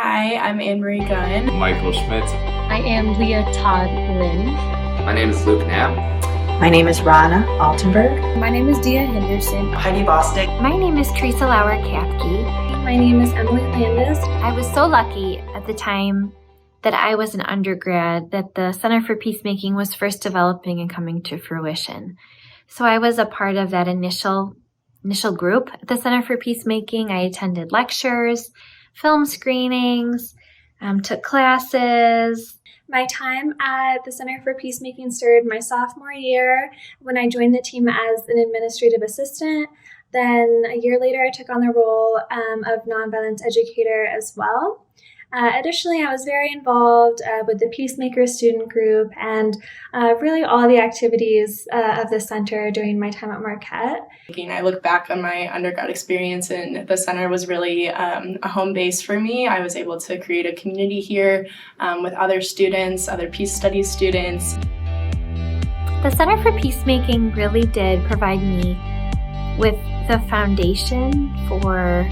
Hi, I'm Anne-Marie Gunn. Michael Schmitz. I am Leah Todd Lin. My name is Luke Knapp. My name is Rana Altenberg. My name is Henderson. Heidi Bostic. My name is Theresa Lauer. My name is Emily Landis. I was so lucky at the time that I was an undergrad that the Center for Peacemaking was first developing and coming to fruition. So I was a part of that initial group at the Center for Peacemaking. I attended lectures, film screenings, took classes. My time at the Center for Peacemaking started my sophomore year when I joined the team as an administrative assistant. Then a year later, I took on the role of nonviolence educator as well. Additionally, I was very involved with the Peacemaker student group and really all the activities of the center during my time at Marquette. I look back on my undergrad experience, and the center was really a home base for me. I was able to create a community here with other students, other peace studies students. The Center for Peacemaking really did provide me with the foundation for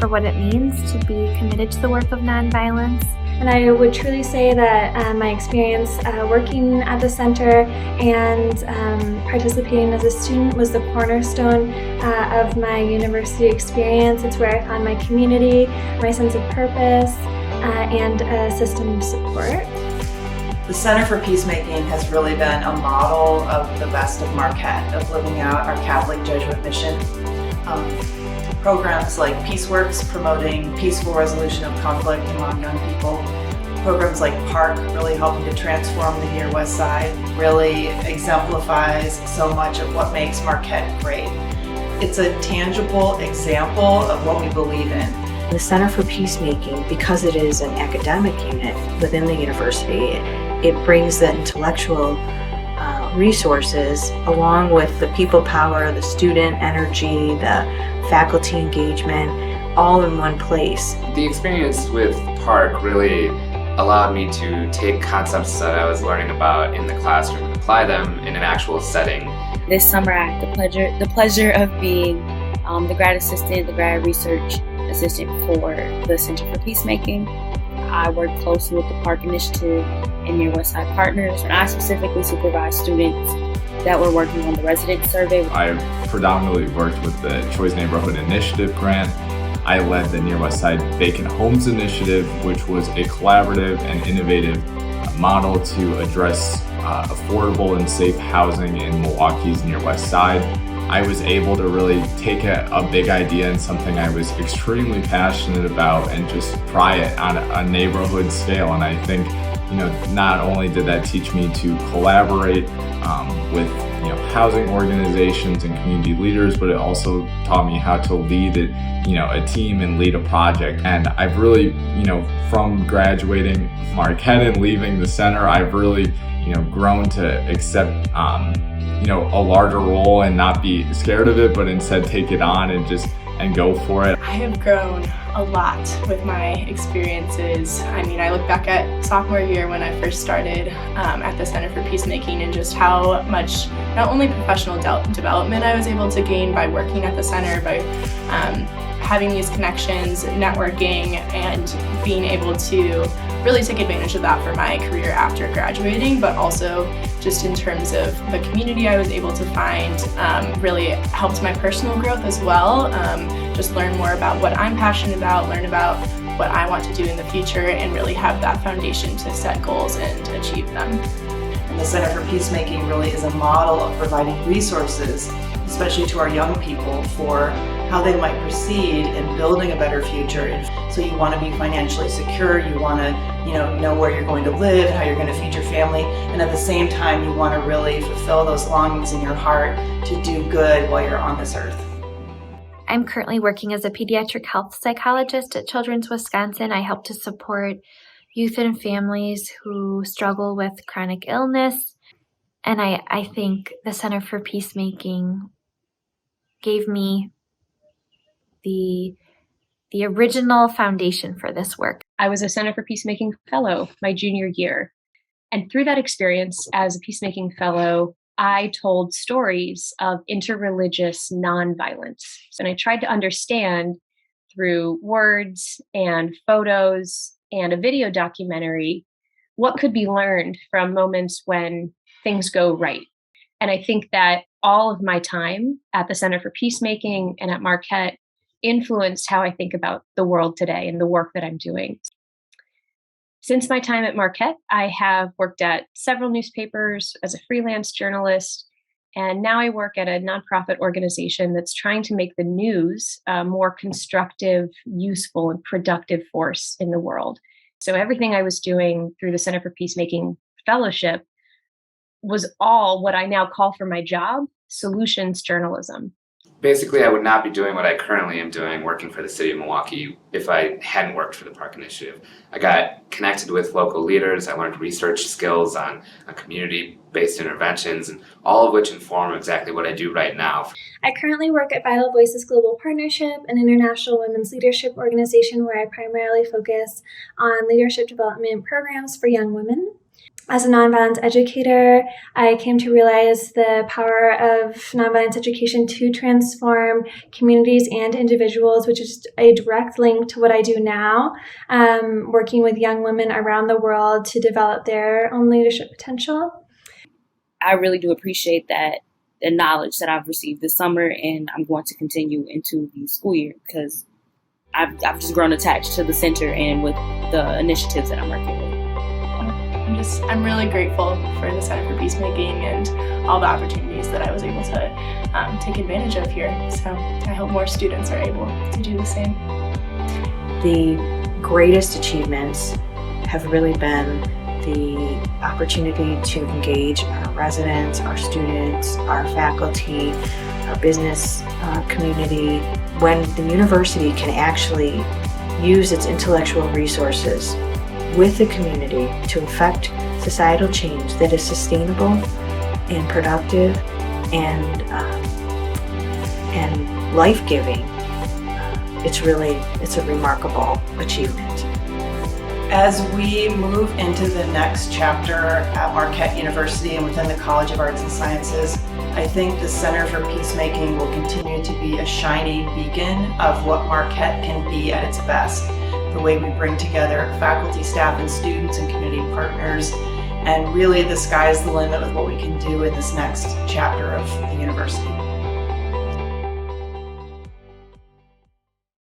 what it means to be committed to the work of nonviolence. And I would truly say that my experience working at the center and participating as a student was the cornerstone of my university experience. It's where I found my community, my sense of purpose, and a system of support. The Center for Peacemaking has really been a model of the best of Marquette, of living out our Catholic Jesuit mission. Programs like PeaceWorks, promoting peaceful resolution of conflict among young people. Programs like PARC, really helping to transform the Near West Side, really exemplifies so much of what makes Marquette great. It's a tangible example of what we believe in. The Center for Peacemaking, because it is an academic unit within the university, it brings the intellectual resources along with the people power, the student energy, the faculty engagement, all in one place. The experience with PARC really allowed me to take concepts that I was learning about in the classroom and apply them in an actual setting. This summer I had the pleasure of being the grad assistant, the grad research assistant for the Center for Peacemaking. I worked closely with the PARC Initiative and Near West Side Partners, and I specifically supervised students that were working on the resident survey. I predominantly worked with the Choice Neighborhood Initiative grant. I led the Near West Side Vacant Homes Initiative, which was a collaborative and innovative model to address affordable and safe housing in Milwaukee's Near West Side. I was able to really take a big idea and something I was extremely passionate about and just try it on a neighborhood scale. And I think, not only did that teach me to collaborate with housing organizations and community leaders, but it also taught me how to lead a team and lead a project. And I've really, from graduating Marquette and leaving the center, I've really, grown to accept a larger role and not be scared of it, but instead take it on and go for it. I have grown a lot with my experiences. I look back at sophomore year when I first started at the Center for Peacemaking and just how much not only professional development I was able to gain by working at the center, by having these connections, networking, and being able to really take advantage of that for my career after graduating, but also just in terms of the community I was able to find really helped my personal growth as well. Just learn more about what I'm passionate about, learn about what I want to do in the future, and really have that foundation to set goals and achieve them. And the Center for Peacemaking really is a model of providing resources, especially to our young people, for how they might proceed in building a better future. So you want to be financially secure, you want to know where you're going to live, how you're going to feed your family, and at the same time you want to really fulfill those longings in your heart to do good while you're on this earth. I'm currently working as a pediatric health psychologist at Children's Wisconsin. I help to support youth and families who struggle with chronic illness. And I think the Center for Peacemaking gave me the original foundation for this work. I was a Center for Peacemaking Fellow my junior year. And through that experience as a Peacemaking Fellow, I told stories of interreligious nonviolence. And I tried to understand through words and photos and a video documentary what could be learned from moments when things go right. And I think that all of my time at the Center for Peacemaking and at Marquette influenced how I think about the world today and the work that I'm doing. Since my time at Marquette, I have worked at several newspapers as a freelance journalist, and now I work at a nonprofit organization that's trying to make the news a more constructive, useful, and productive force in the world. So everything I was doing through the Center for Peacemaking Fellowship was all what I now call for my job, solutions journalism. Basically, I would not be doing what I currently am doing, working for the city of Milwaukee, if I hadn't worked for the Park Initiative. I got connected with local leaders, I learned research skills on community-based interventions, and all of which inform exactly what I do right now. I currently work at Vital Voices Global Partnership, an international women's leadership organization where I primarily focus on leadership development programs for young women. As a nonviolence educator, I came to realize the power of nonviolence education to transform communities and individuals, which is a direct link to what I do now, working with young women around the world to develop their own leadership potential. I really do appreciate that, the knowledge that I've received this summer, and I'm going to continue into the school year because I've just grown attached to the center and with the initiatives that I'm working with. I'm really grateful for the Center for Peacemaking and all the opportunities that I was able to take advantage of here. So I hope more students are able to do the same. The greatest achievements have really been the opportunity to engage our residents, our students, our faculty, our business community, when the university can actually use its intellectual resources with the community to affect societal change that is sustainable and productive and life-giving. It's a remarkable achievement. As we move into the next chapter at Marquette University and within the College of Arts and Sciences, I think the Center for Peacemaking will continue to be a shining beacon of what Marquette can be at its best. The way we bring together faculty, staff, and students and community partners. And really the sky's the limit with what we can do in this next chapter of the university.